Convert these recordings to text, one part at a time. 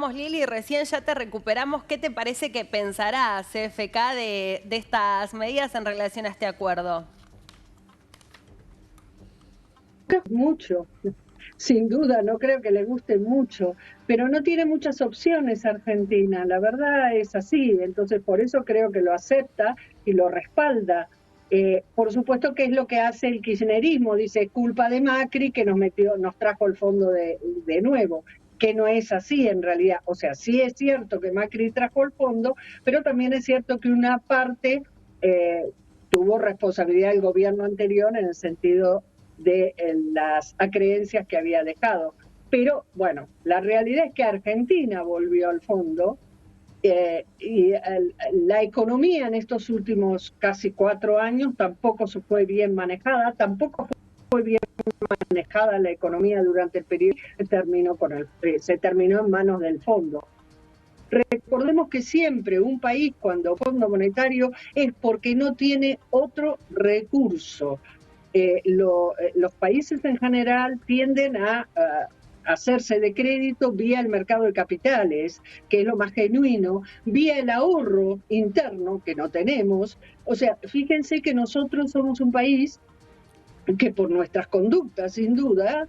preguntábamos, Lili, recién ya te recuperamos. ¿Qué te parece que pensará CFK de estas medidas en relación a este acuerdo? Mucho, sin duda, no creo que le guste mucho, pero no tiene muchas opciones Argentina, la verdad es así, entonces por eso creo que lo acepta y lo respalda. Por supuesto que es lo que hace el kirchnerismo, dice es culpa de Macri que nos trajo el fondo de nuevo, que no es así en realidad, o sea, sí es cierto que Macri trajo el fondo, pero también es cierto que una parte tuvo responsabilidad del gobierno anterior en el sentido de las acreencias que había dejado. Pero bueno, la realidad es que Argentina volvió al fondo y la economía en estos últimos casi 4 años tampoco se fue bien manejada, tampoco fue bien manejada la economía durante el periodo que se terminó en manos del fondo. Recordemos que siempre un país cuando Fondo Monetario es porque no tiene otro recurso. Los países en general tienden a hacerse de crédito vía el mercado de capitales, que es lo más genuino, vía el ahorro interno, que no tenemos. O sea, fíjense que nosotros somos un país que por nuestras conductas, sin duda,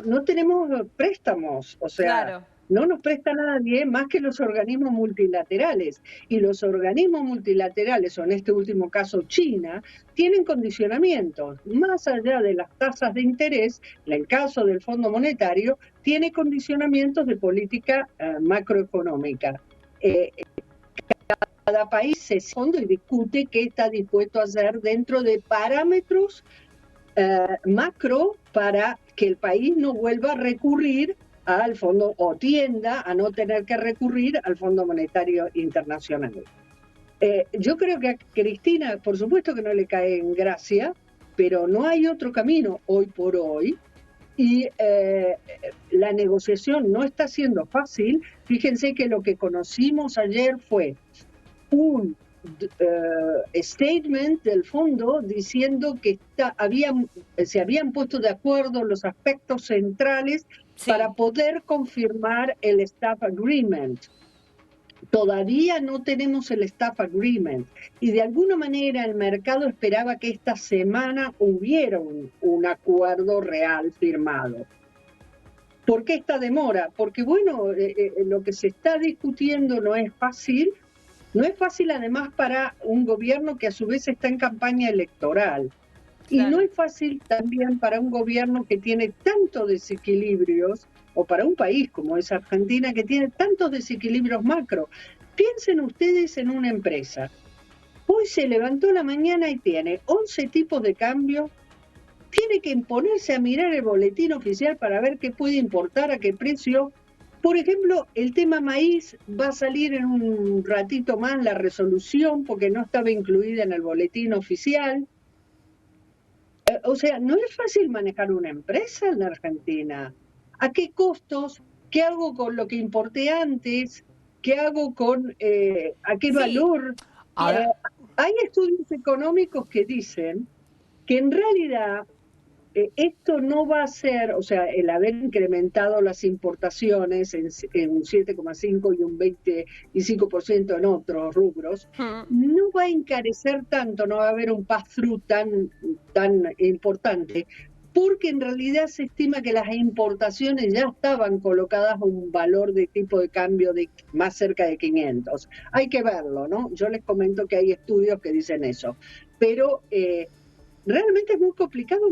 no tenemos préstamos, o sea, Claro. no nos presta nadie más que los organismos multilaterales. Y los organismos multilaterales, o en este último caso China, tienen condicionamientos. Más allá de las tasas de interés, en el caso del Fondo Monetario, tiene condicionamientos de política macroeconómica. Cada país se fondo y discute qué está dispuesto a hacer dentro de parámetros macro para que el país no vuelva a recurrir al fondo o tienda a no tener que recurrir al Fondo Monetario Internacional. Yo creo que a Cristina, por supuesto que no le cae en gracia, pero no hay otro camino hoy por hoy y la negociación no está siendo fácil. Fíjense que lo que conocimos ayer fue un statement del fondo diciendo que se habían puesto de acuerdo los aspectos centrales para Sí. poder confirmar el staff agreement. Todavía no tenemos el staff agreement y de alguna manera el mercado esperaba que esta semana hubiera un acuerdo real firmado. ¿Por qué esta demora? Porque bueno, lo que se está discutiendo no es fácil. No es fácil además para un gobierno que a su vez está en campaña electoral. Y no Claro. es fácil también para un gobierno que tiene tantos desequilibrios, o para un país como es Argentina, que tiene tantos desequilibrios macro. Piensen ustedes en una empresa. Hoy se levantó la mañana y tiene 11 tipos de cambio, tiene que ponerse a mirar el boletín oficial para ver qué puede importar, a qué precio. Por ejemplo, el tema maíz va a salir en un ratito más la resolución porque no estaba incluida en el boletín oficial. O sea, no es fácil manejar una empresa en la Argentina. ¿A qué costos? ¿Qué hago con lo que importé antes? ¿Qué hago con a qué Sí. valor? Eh, Ahora, Hay estudios económicos que dicen que en realidad esto no va a ser, o sea, el haber incrementado las importaciones en un 7,5 y un 25% en otros rubros, Mm. no va a encarecer tanto, no va a haber un pass-through tan importante, porque en realidad se estima que las importaciones ya estaban colocadas a un valor de tipo de cambio de más cerca de 500. Hay que verlo, ¿no? Yo les comento que hay estudios que dicen eso, pero realmente es muy complicado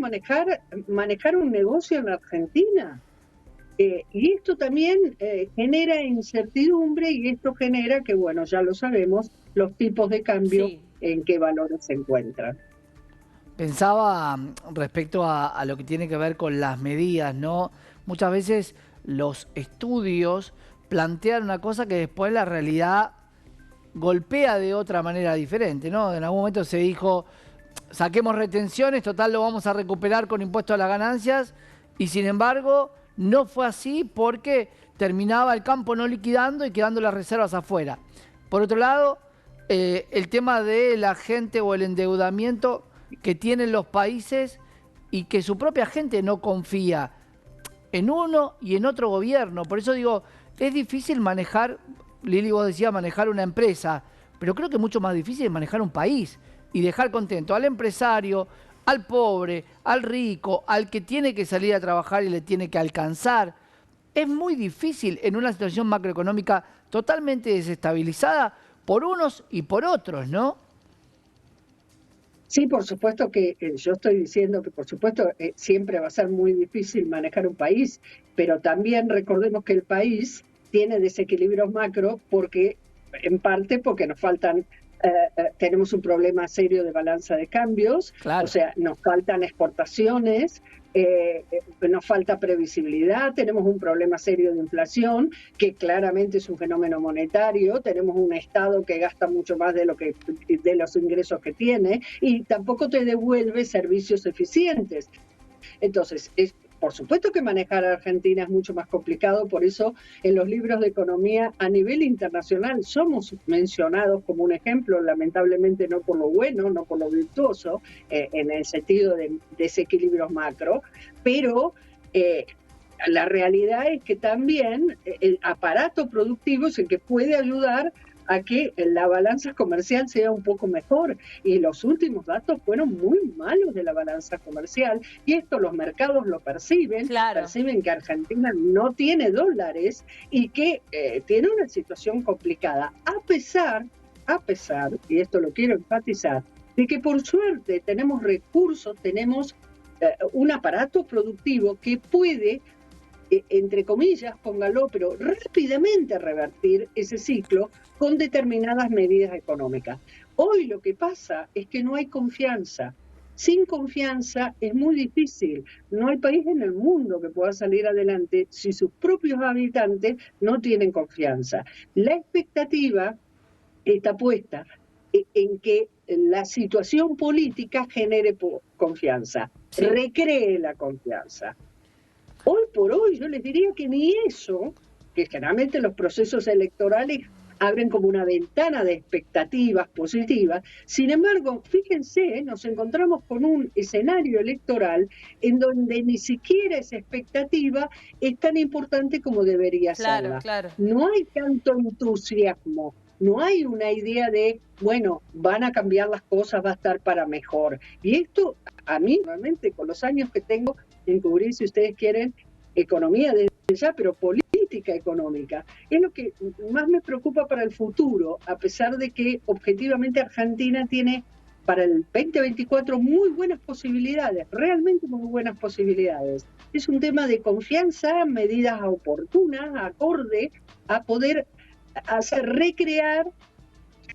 manejar un negocio en Argentina. Y esto también genera incertidumbre y esto genera que, bueno, ya lo sabemos, los tipos de cambio Sí. en qué valores se encuentran. pensaba respecto a lo que tiene que ver con las medidas, ¿no? Muchas veces los estudios plantean una cosa que después la realidad golpea de otra manera diferente, ¿no? En algún momento se dijo, saquemos retenciones, total lo vamos a recuperar con impuesto a las ganancias, y sin embargo no fue así porque terminaba el campo no liquidando y quedando las reservas afuera. Por otro lado, el tema de la gente o el endeudamiento que tienen los países y que su propia gente no confía en uno y en otro gobierno. Por eso digo, es difícil manejar, Lili, vos decías manejar una empresa, pero creo que es mucho más difícil manejar un país y dejar contento al empresario, al pobre, al rico, al que tiene que salir a trabajar y le tiene que alcanzar. Es muy difícil en una situación macroeconómica totalmente desestabilizada por unos y por otros, ¿no? Sí, por supuesto que yo estoy diciendo que por supuesto siempre va a ser muy difícil manejar un país, pero también recordemos que el país tiene desequilibrios macro porque, en parte porque nos faltan, tenemos un problema serio de balanza de cambios, Claro. o sea, nos faltan exportaciones, nos falta previsibilidad, tenemos un problema serio de inflación, que claramente es un fenómeno monetario, tenemos un Estado que gasta mucho más de los ingresos que tiene y tampoco te devuelve servicios eficientes. Entonces, por supuesto que manejar a Argentina es mucho más complicado, por eso en los libros de economía a nivel internacional somos mencionados como un ejemplo, lamentablemente no por lo bueno, no por lo virtuoso, en el sentido de desequilibrios macro, pero la realidad es que también el aparato productivo es el que puede ayudar a que la balanza comercial sea un poco mejor. Y los últimos datos fueron muy malos de la balanza comercial, y esto los mercados lo perciben, Claro. perciben que Argentina no tiene dólares y que tiene una situación complicada, a pesar, y esto lo quiero enfatizar, de que por suerte tenemos recursos, tenemos un aparato productivo que puede, entre comillas, póngalo, pero rápidamente revertir ese ciclo con determinadas medidas económicas. Hoy lo que pasa es que no hay confianza. Sin confianza es muy difícil. No hay país en el mundo que pueda salir adelante si sus propios habitantes no tienen confianza. La expectativa está puesta en que la situación política genere confianza, Sí. recree la confianza. Hoy por hoy yo les diría que ni eso, que generalmente los procesos electorales abren como una ventana de expectativas positivas. Sin embargo, fíjense, nos encontramos con un escenario electoral en donde ni siquiera esa expectativa es tan importante como debería serla. Claro. No hay tanto entusiasmo, no hay una idea de, bueno, van a cambiar las cosas, va a estar para mejor. Y esto, a mí, realmente, con los años que tengo en cubrir, si ustedes quieren, economía desde ya, pero política económica, es lo que más me preocupa para el futuro, a pesar de que objetivamente Argentina tiene para el 2024 muy buenas posibilidades, realmente muy buenas posibilidades. Es un tema de confianza, medidas oportunas, acorde a poder hacer recrear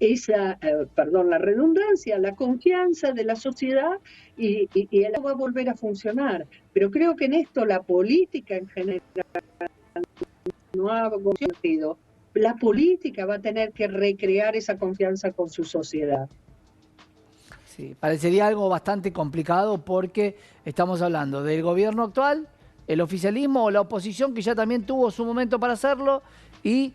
esa, perdón, la redundancia, la confianza de la sociedad y el va a volver a funcionar. Pero creo que en esto la política en general no ha sentido. La política va a tener que recrear esa confianza con su sociedad. Sí, parecería algo bastante complicado porque estamos hablando del gobierno actual, el oficialismo o la oposición que ya también tuvo su momento para hacerlo y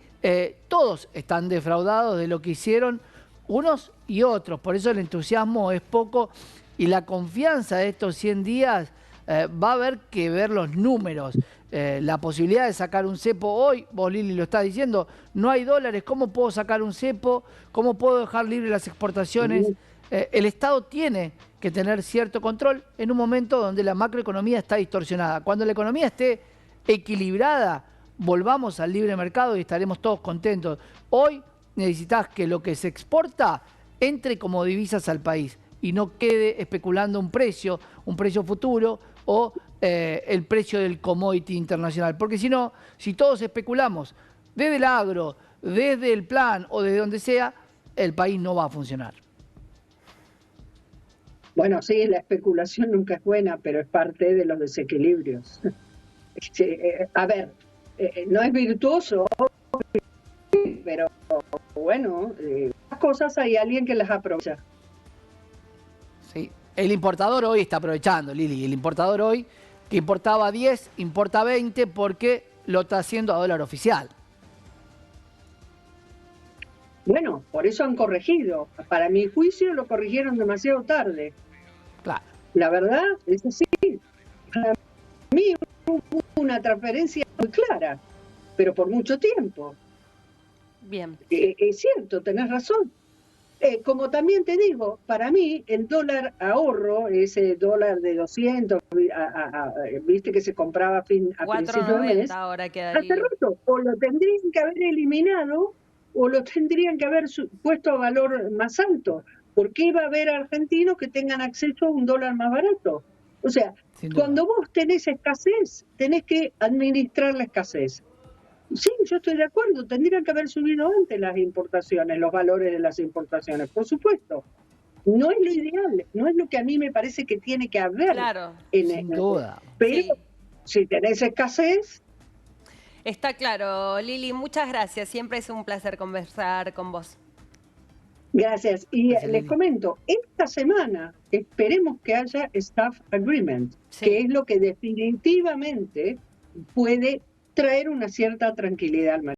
todos están defraudados de lo que hicieron unos y otros. Por eso el entusiasmo es poco y la confianza de estos 100 días va a haber que ver los números. La posibilidad de sacar un cepo hoy, vos Lili lo estás diciendo, no hay dólares, ¿cómo puedo sacar un cepo? ¿Cómo puedo dejar libre las exportaciones? El Estado tiene que tener cierto control en un momento donde la macroeconomía está distorsionada. Cuando la economía esté equilibrada, volvamos al libre mercado y estaremos todos contentos. Hoy necesitas que lo que se exporta entre como divisas al país y no quede especulando un precio futuro o el precio del commodity internacional. Porque si no, si todos especulamos desde el agro, desde el plan o desde donde sea, el país no va a funcionar. Bueno, sí, la especulación nunca es buena, pero es parte de los desequilibrios. A ver, no es virtuoso, pero bueno, las cosas hay alguien que las aprovecha. Sí. El importador hoy está aprovechando, Lili. El importador hoy, que importaba 10, importa 20 porque lo está haciendo a dólar oficial. Bueno, por eso han corregido. Para mi juicio lo corrigieron demasiado tarde. Claro. La verdad es así. Para mí hubo una transferencia muy clara. pero por mucho tiempo. Bien. Es cierto, tenés razón. Como también te digo, para mí el dólar ahorro, ese dólar de 200, viste que se compraba a principio de mes, 4.90 ahora queda, hace Lili. rato, o lo tendrían que haber eliminado o lo tendrían que haber puesto a valor más alto, porque iba a haber argentinos que tengan acceso a un dólar más barato. O sea, Sin duda. cuando vos tenés escasez, tenés que administrar la escasez. Sí, yo estoy de acuerdo, tendrían que haber subido antes las importaciones, los valores de las importaciones, por supuesto. No es lo ideal, no es lo que a mí me parece que tiene que haber. Claro. Sin duda. Pero Sí. si tenés escasez... Está claro, Lili, muchas gracias. Siempre es un placer conversar con vos. Gracias. Y Gracias, les Lili. comento, esta semana esperemos que haya staff agreement, Sí. que es lo que definitivamente puede traer una cierta tranquilidad al mercado.